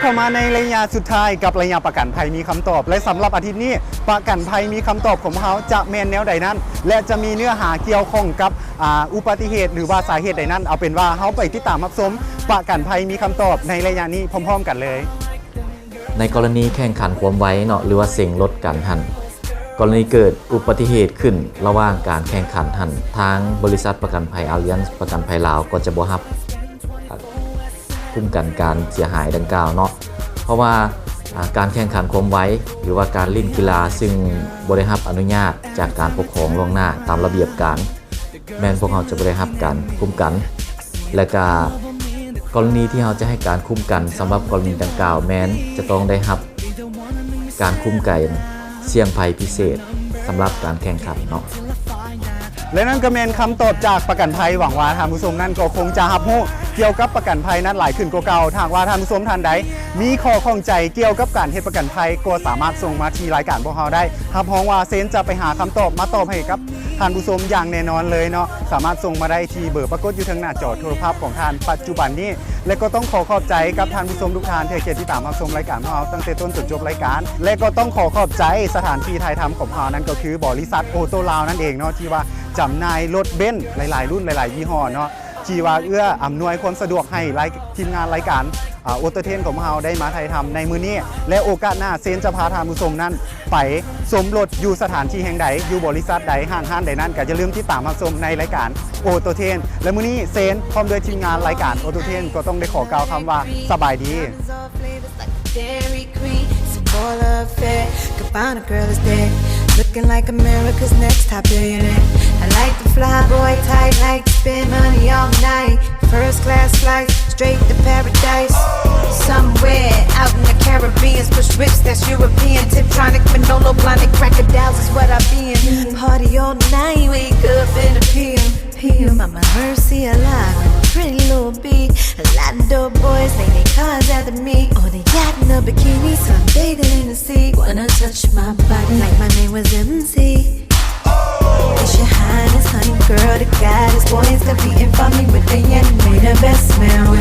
เข้ามาในระยะสุดท้ายกับระยะประกันภัยมีคำตอบและสำหรับอาทิตย์นี้ประกันภัยมีคำตอบของเขาจะแมนแนวใดนั้นและจะมีเนื้อหาเกี่ยวข้องกับอุบัติเหตุหรือว่าสาเหตุใดนั้นเอาเป็นว่าเขาไปติดตามรับชมประกันภัยมีคำตอบในระยะนี้พร้อมๆกันเลยในกรณีแข่งขันความไวเนาะหรือว่าเสี่ยงลดการหันกรณีเกิดอุบัติเหตุขึ้นระหว่างการแข่งขันหันทางบริษัทประกันภัยอาเลียนประกันภัยลาวก็จะบ่รับคุ้มกันการเสียหายดังกล่าวเนาะเพราะว่าการแข่งขันความไวหรือว่าการเล่นกีฬาซึ่งบ่ได้รับอนุญาตจากการปกครองล่วงหน้าตามระเบียบการแม้นพวกเราจะบ่ได้รับการคุ้มกันและก็กรณีที่เราจะให้การคุ้มกันสำหรับกรณีดังกล่าวแม้นจะต้องได้รับการคุ้มกันเสี่ยงภัยพิเศษสำหรับการแข่งขันเนาะและนั่นก็เป็นคำตอบจากประกันภัยหวังว่าท่านผู้ชมนั่นก็คงจะรับรู้เกี่ยวกับประกันภัยนั้นหลายขึ้นกว่าเก่าทางว่าท่านผู้ชมท่านใดมีข้อข้องใจเกี่ยวกับการเฮ็ดประกันภัยก็สามารถส่งมาที่รายการพวกเราได้รับรองว่าเซนจะไปหาคำตอบมาตอบให้กับท่านผู้ชมอย่างแน่นอนเลยเนาะสามารถส่งมาได้ที่เบอร์ปรากฏอยู่ทางหน้าจอโทรศัพท์ของท่านปัจจุบันนี้และก็ต้องขอบใจกับท่านผู้ชมทุกท่านที่ติดตามรับชมรายการของเราตั้งแต่ต้นจนจบรายการและก็ต้องขอบใจสถานที่ถ่ายทำของเรานั้นก็คือบริษัทโอโตลาวนั่นเองเนาะที่ว่าจำหน่ายรถเบนซ์หลายๆรุ่นหลายๆยี่ห้อเนาะที่ว่าเอื้ออำนวยความสะดวกให้ทีมงานรายการโอเตอร์เทนของเราได้มาถ่ายทำในมื้อนี้และโอกาสหน้าเซนจะพาท่านผู้ชมนั้นไปชมรถอยู่สถานที่แห่งใดอยู่บริษัทใดห้างใดนั้นก็อย่าลืมติดตามรับชมในรายการโอเตอร์เทนและมื้อนี้เซนพร้อมด้วยทีมงานรายการโอเตอร์เทนก็ต้องได้ขอกล่าวคำว่าสบายดีLooking like America's next top billionaire. I like to fly, boy, tight, like to spend money all night. First class flights, straight to paradise. Somewhere out in the Caribbean, push whips, that's European. Tiptronic, Manolo, blondie, crocodiles is what I be in. Party all night, wake up in the PM. Mama mercy alive, pretty little bee. A lot of dope boys, they cars after me. Oh, they yacht in a bikini, sunbathing in the sea. Wanna touch my body like my name was MC. It's your highness, honey girl, the goddess boys competing for me with the enemy, the best man.